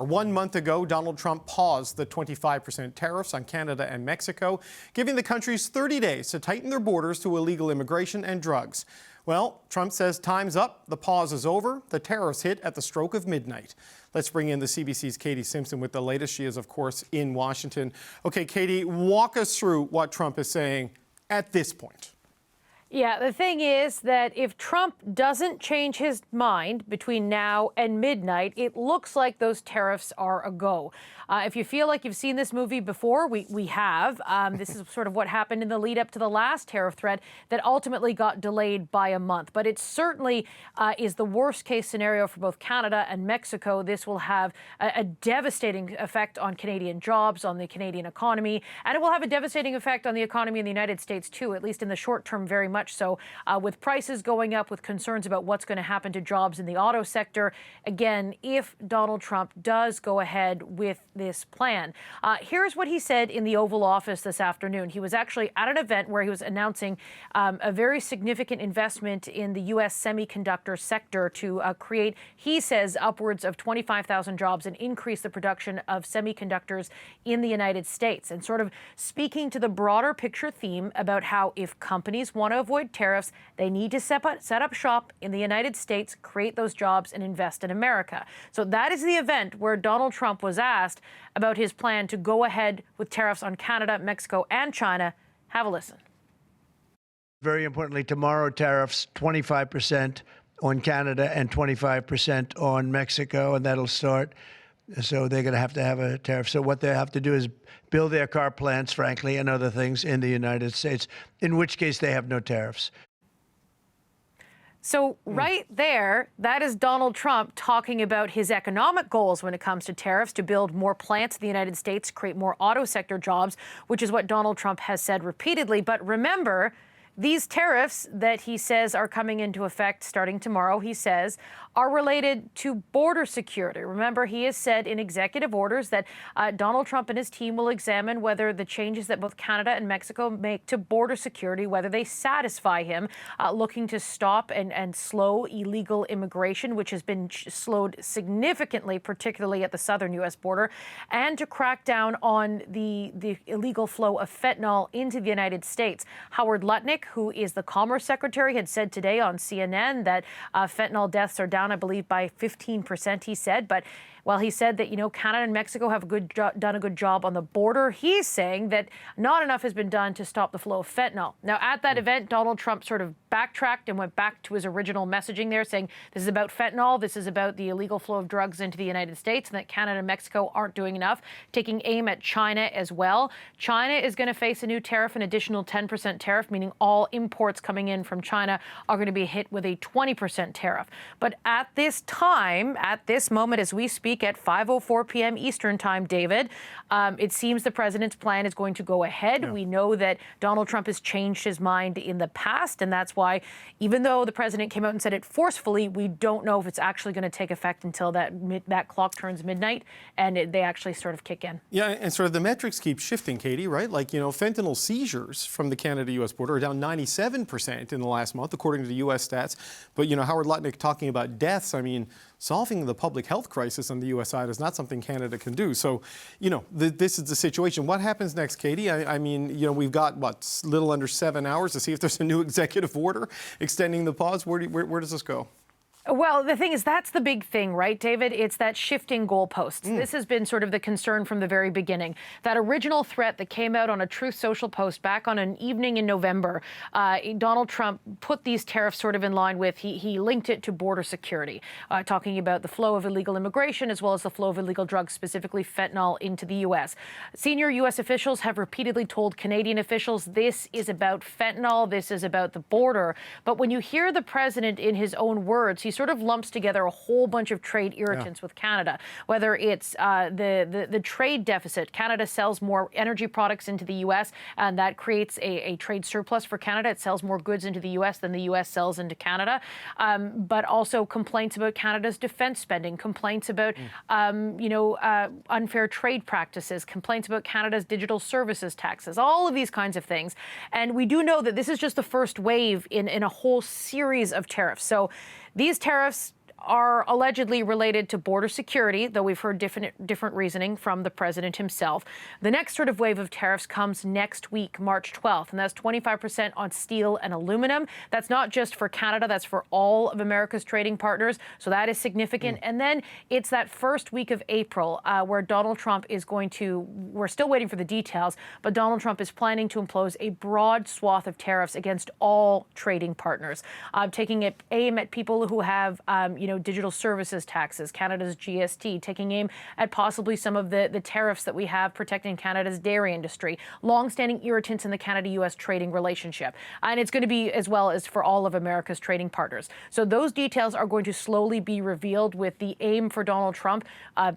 1 month ago, Donald Trump paused the 25% tariffs on Canada and Mexico, giving the countries 30 days to tighten their borders to illegal immigration and drugs. Well, Trump says time's up, the pause is over, the tariffs hit at the stroke of midnight. Let's bring in the CBC's Katie Simpson with the latest. She is, of course, in Washington. Okay, Katie, walk us through what Trump is saying at this point. Yeah, the thing is that if Trump doesn't change his mind between now and midnight, it looks like those tariffs are a go. If you feel like you've seen this movie before, we have. This is sort of what happened in the lead up to the last tariff threat that ultimately got delayed by a month. But it certainly is the worst case scenario for both Canada and Mexico. This will have a devastating effect on Canadian jobs, on the Canadian economy, and it will have a devastating effect on the economy in the United States, too, at least in the short term, very much so, with prices going up, with concerns about what's going to happen to jobs in the auto sector. Again, if Donald Trump does go ahead with this plan. Here's what he said in the Oval Office this afternoon. He was actually at an event where he was announcing a very significant investment in the U.S. semiconductor sector to create, he says, upwards of 25,000 jobs and increase the production of semiconductors in the United States. And sort of speaking to the broader picture theme about how if companies want to avoid tariffs, they need to set up shop in the United States, create those jobs, and invest in America. So that is the event where Donald Trump was asked about his plan to go ahead with tariffs on Canada, Mexico, and China. Have a listen. Very importantly, tomorrow tariffs 25% on Canada and 25% on Mexico, and that'll start. So they're going to have a tariff. So what they have to do is build their car plants, frankly, and other things in the United States, in which case they have no tariffs. So right there, that is Donald Trump talking about his economic goals when it comes to tariffs, to build more plants in the United States, create more auto sector jobs, which is what Donald Trump has said repeatedly. But remember, these tariffs that he says are coming into effect starting tomorrow, he says, are related to border security. Remember, he has said in executive orders that Donald Trump and his team will examine whether the changes that both Canada and Mexico make to border security, whether they satisfy him, looking to stop and slow illegal immigration, which has been slowed significantly, particularly at the southern U.S. border, and to crack down on the illegal flow of fentanyl into the United States. Howard Lutnick, who is the Commerce Secretary, had said today on CNN that fentanyl deaths are down, I believe, by 15%, he said. But while he said that, Canada and Mexico have done a good job on the border, he's saying that not enough has been done to stop the flow of fentanyl. Now, at that event, Donald Trump sort of backtracked and went back to his original messaging there, saying this is about fentanyl, this is about the illegal flow of drugs into the United States, and that Canada and Mexico aren't doing enough, taking aim at China as well. China is going to face a new tariff, an additional 10% tariff, meaning all imports coming in from China are going to be hit with a 20% tariff. But at this time, at this moment as we speak, at 5:04 p.m. Eastern time, David, it seems the president's plan is going to go ahead. Yeah. We know that Donald Trump has changed his mind in the past, and that's why, even though the president came out and said it forcefully, we don't know if it's actually going to take effect until that clock turns midnight and they actually sort of kick in. Yeah, and sort of the metrics keep shifting, Katie, right? Like, fentanyl seizures from the Canada-U.S. border are down 97% in the last month, according to the U.S. stats. But, Howard Lutnick talking about deaths, I mean, solving the public health crisis on the U.S. side is not something Canada can do. So, this is the situation. What happens next, Katie? I mean, we've got, little under 7 hours to see if there's a new executive order extending the pause. Where does this go? Well, the thing is, that's the big thing, right, David? It's that shifting goalposts. This has been sort of the concern from the very beginning. That original threat that came out on a Truth Social post back on an evening in November, Donald Trump put these tariffs sort of in line with, he linked it to border security, talking about the flow of illegal immigration as well as the flow of illegal drugs, specifically fentanyl, into the U.S. Senior U.S. officials have repeatedly told Canadian officials this is about fentanyl, this is about the border. But when you hear the president in his own words, he sort of lumps together a whole bunch of trade irritants with Canada, whether it's the trade deficit. Canada sells more energy products into the U.S., and that creates a trade surplus for Canada. It sells more goods into the U.S. than the U.S. sells into Canada. But also complaints about Canada's defense spending, complaints about, unfair trade practices, complaints about Canada's digital services taxes, all of these kinds of things. And we do know that this is just the first wave in a whole series of tariffs. So these tariffs are allegedly related to border security, though we've heard different reasoning from the president himself. The next sort of wave of tariffs comes next week, March 12th, and that's 25% on steel and aluminum. That's not just for Canada, that's for all of America's trading partners, so that is significant. And then it's that first week of April where Donald Trump is going to, we're still waiting for the details, but Donald Trump is planning to impose a broad swath of tariffs against all trading partners, taking aim at people who have, digital services taxes, Canada's GST, taking aim at possibly some of the tariffs that we have protecting Canada's dairy industry, longstanding irritants in the Canada-U.S. trading relationship. And it's going to be as well as for all of America's trading partners. So those details are going to slowly be revealed, with the aim for Donald Trump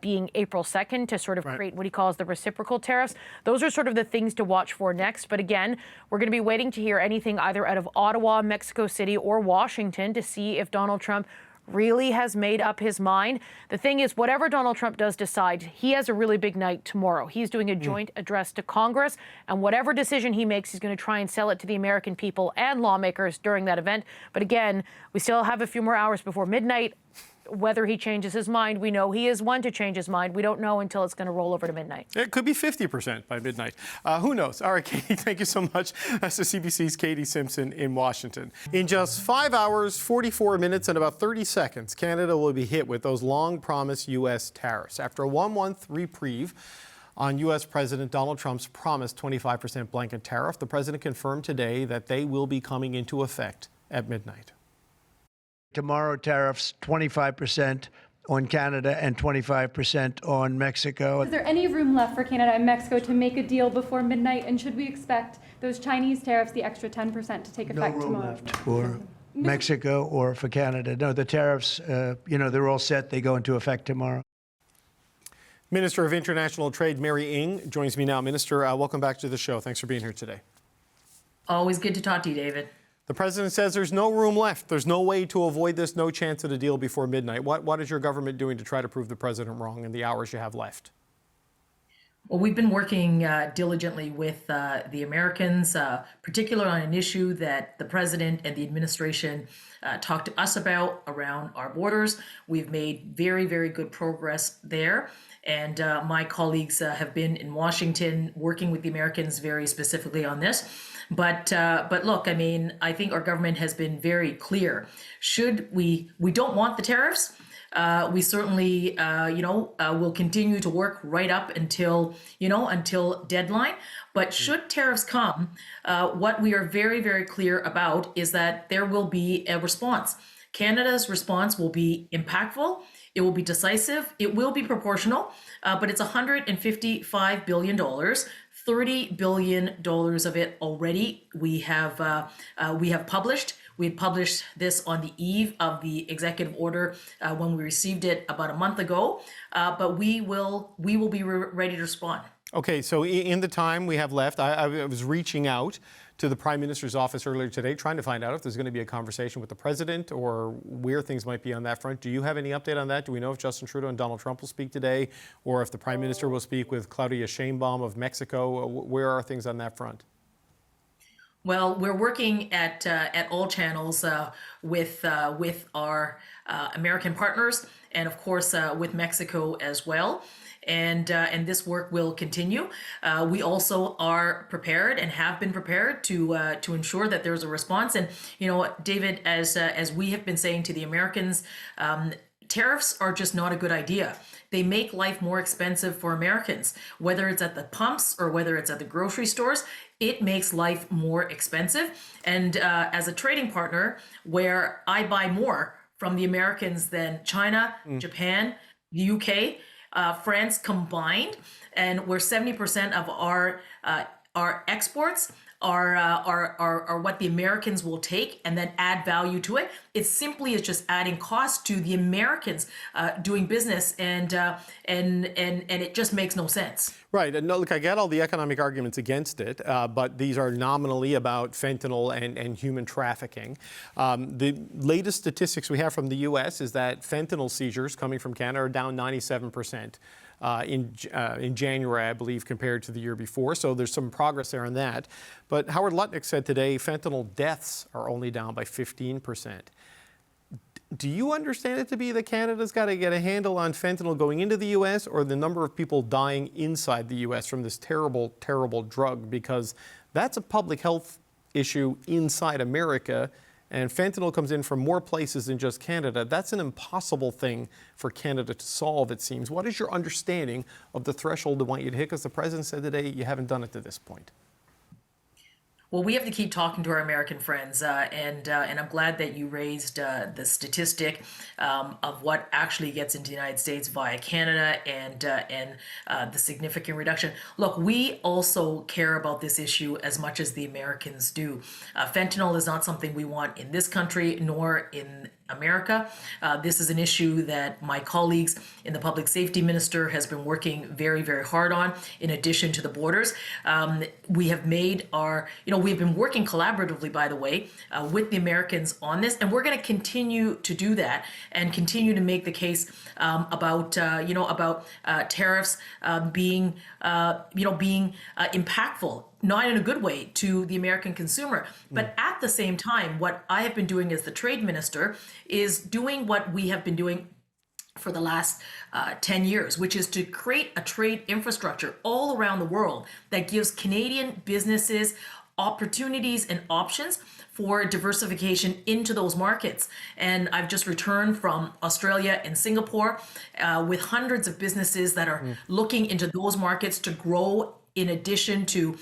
being April 2nd to sort of create what he calls the reciprocal tariffs. Those are sort of the things to watch for next. But again, we're going to be waiting to hear anything either out of Ottawa, Mexico City, or Washington to see if Donald Trump really has made up his mind. The thing is, whatever Donald Trump does decide, he has a really big night tomorrow. He's doing a joint address to Congress, and whatever decision he makes, he's going to try and sell it to the American people and lawmakers during that event. But again, we still have a few more hours before midnight. Whether he changes his mind, we know he is one to change his mind. We don't know until it's going to roll over to midnight. It could be 50% by midnight. Who knows? All right, Katie, thank you so much. That's the CBC's Katie Simpson in Washington. In just 5 hours, 44 minutes, and about 30 seconds, Canada will be hit with those long-promised U.S. tariffs. After a one-month reprieve on U.S. President Donald Trump's promised 25% blanket tariff, the president confirmed today that they will be coming into effect at midnight. Tomorrow, tariffs 25% on Canada and 25% on Mexico. Is there any room left for Canada and Mexico to make a deal before midnight? And should we expect those Chinese tariffs, the extra 10%, to take effect tomorrow? No room left for Mexico or for Canada. No, the tariffs, they're all set. They go into effect tomorrow. Minister of International Trade Mary Ng joins me now. Minister, welcome back to the show. Thanks for being here today. Always good to talk to you, David. The president says there's no room left. There's no way to avoid this, no chance at a deal before midnight. What is your government doing to try to prove the president wrong in the hours you have left? Well, we've been working diligently with the Americans, particularly on an issue that the president and the administration talked to us about around our borders. We've made very, very good progress there. And my colleagues have been in Washington working with the Americans very specifically on this. But look, I mean, I think our government has been very clear. We don't want the tariffs. We certainly, will continue to work right up until deadline. But should tariffs come, what we are very, very clear about is that there will be a response. Canada's response will be impactful. It will be decisive. It will be proportional. But it's $155 billion. $30 billion of it already we have published. We published this on the eve of the executive order when we received it about a month ago, but we will be ready to respond. Okay, so in the time we have left, I was reaching out to the Prime Minister's office earlier today, trying to find out if there's going to be a conversation with the president or where things might be on that front. Do you have any update on that? Do we know if Justin Trudeau and Donald Trump will speak today, or if the Prime Minister will speak with Claudia Sheinbaum of Mexico? Where are things on that front? Well, we're working at all channels with our American partners, and of course with Mexico as well. And this work will continue. We also are prepared and have been prepared to ensure that there's a response. And David, as we have been saying to the Americans, tariffs are just not a good idea. They make life more expensive for Americans, whether it's at the pumps or whether it's at the grocery stores. It makes life more expensive. And as a trading partner, where I buy more from the Americans than China, Japan, the UK, France combined, and where 70% of our exports are what the Americans will take and then add value to it. It simply is just adding cost to the Americans doing business, and it just makes no sense. Right. And no, look, I get all the economic arguments against it, but these are nominally about fentanyl and human trafficking. The latest statistics we have from the U.S. is that fentanyl seizures coming from Canada are down 97%. In January, I believe, compared to the year before. So there's some progress there on that. But Howard Lutnick said today fentanyl deaths are only down by 15%. Do you understand it to be that Canada's got to get a handle on fentanyl going into the U.S. or the number of people dying inside the U.S. from this terrible, terrible drug? Because that's a public health issue inside America, and fentanyl comes in from more places than just Canada. That's an impossible thing for Canada to solve, it seems. What is your understanding of the threshold they want you to hit? Because the president said today you haven't done it to this point. Well, we have to keep talking to our American friends, and I'm glad that you raised the statistic of what actually gets into the United States via Canada and the significant reduction. Look, we also care about this issue as much as the Americans do. Fentanyl is not something we want in this country nor in America. This is an issue that my colleagues in the public safety minister has been working very, very hard on, in addition to the borders. We have made we've been working collaboratively, by the way, with the Americans on this, and we're going to continue to do that and continue to make the case about tariffs being impactful, not in a good way, to the American consumer. But at the same time, what I have been doing as the trade minister is doing what we have been doing for the last 10 years, which is to create a trade infrastructure all around the world that gives Canadian businesses opportunities and options for diversification into those markets. And I've just returned from Australia and Singapore with hundreds of businesses that are looking into those markets to grow in addition to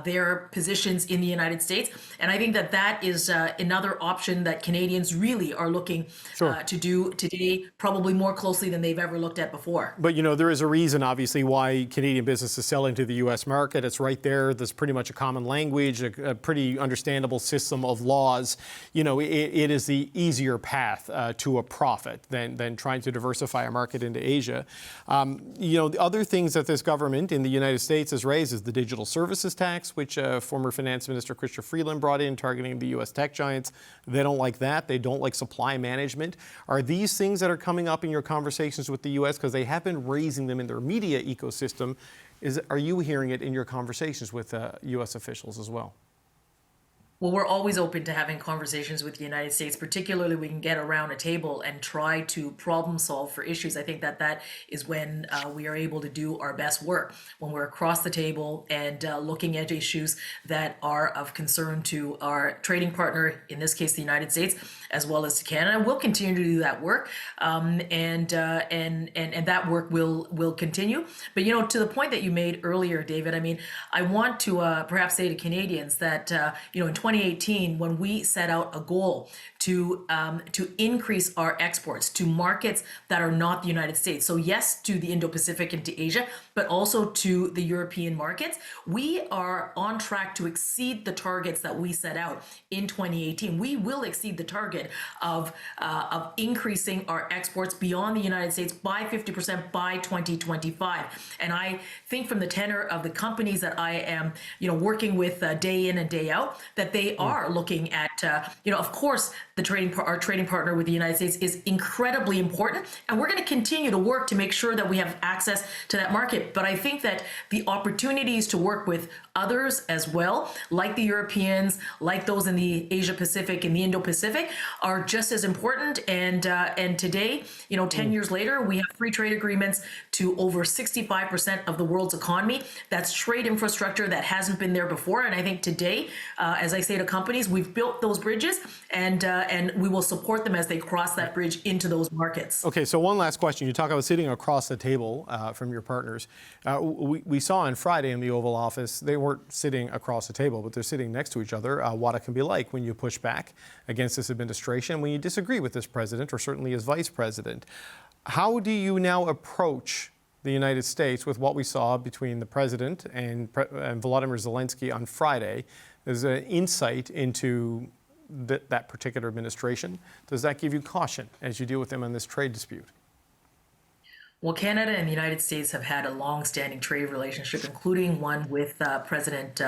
their positions in the United States. And I think that that is another option that Canadians really are looking to do today, probably more closely than they've ever looked at before. But, there is a reason, obviously, why Canadian businesses sell into the U.S. market. It's right there. There's pretty much a common language, a pretty understandable system of laws. It is the easier path to a profit than trying to diversify a market into Asia. The other things that this government in the United States has raised is the digital services tax, which former Finance Minister Chrystia Freeland brought in, targeting the U.S. tech giants. They don't like that. They don't like supply management. Are these things that are coming up in your conversations with the U.S.? Because they have been raising them in their media ecosystem. Are you hearing it in your conversations with U.S. officials as well? Well, we're always open to having conversations with the United States, particularly we can get around a table and try to problem solve for issues. I think that is when we are able to do our best work, when we're across the table and looking at issues that are of concern to our trading partner, in this case, the United States, as well as to Canada. We'll continue to do that work, and that work will continue. But, to the point that you made earlier, David, I want to perhaps say to Canadians that, in 2018, when we set out a goal to increase our exports to markets that are not the United States. So yes, to the Indo-Pacific and to Asia, but also to the European markets. We are on track to exceed the targets that we set out in 2018. We will exceed the target of increasing our exports beyond the United States by 50% by 2025. And I think from the tenor of the companies that I am, working with day in and day out, that they are looking at, of course, our trading partner with the United States is incredibly important, and we're going to continue to work to make sure that we have access to that market. But I think that the opportunities to work with others as well, like the Europeans, like those in the Asia Pacific and the Indo-Pacific, are just as important. And today, 10 years later, we have free trade agreements to over 65% of the world's economy. That's trade infrastructure that hasn't been there before. And I think today, as I say to companies, we've built those bridges, and we will support them as they cross that bridge into those markets. Okay, so one last question. You talk about sitting across the table from your partners. We saw on Friday in the Oval Office, they weren't sitting across the table, but they're sitting next to each other. What it can be like when you push back against this administration, when you disagree with this president, or certainly his vice president. How do you now approach the United States with what we saw between the president and Volodymyr Zelensky on Friday? There's an insight into that particular administration. Does that give you caution as you deal with them on this trade dispute? Well, Canada and the United States have had a long-standing trade relationship, including one with President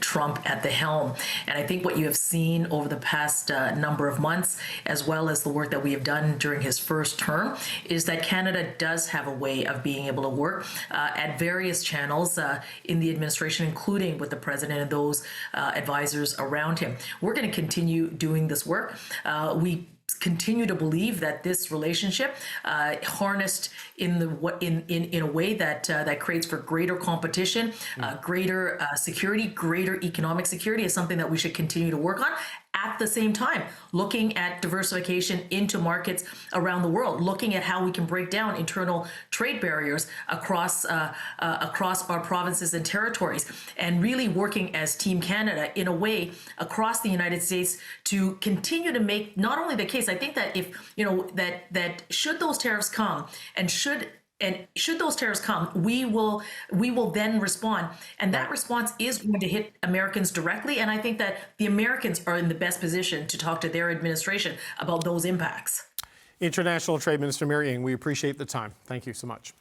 Trump at the helm. And I think what you have seen over the past number of months, as well as the work that we have done during his first term, is that Canada does have a way of being able to work at various channels in the administration, including with the president and those advisors around him. We're going to continue doing this work. We continue to believe that this relationship, harnessed in a way that creates for greater competition, greater security, greater economic security, is something that we should continue to work on. At the same time, looking at diversification into markets around the world, looking at how we can break down internal trade barriers across our provinces and territories, and really working as Team Canada in a way across the United States to continue to make not only the case. I think that if that should those tariffs come, and should those tariffs come, we will then respond. And that response is going to hit Americans directly. And I think that the Americans are in the best position to talk to their administration about those impacts. International Trade Minister Mary Ng, we appreciate the time. Thank you so much.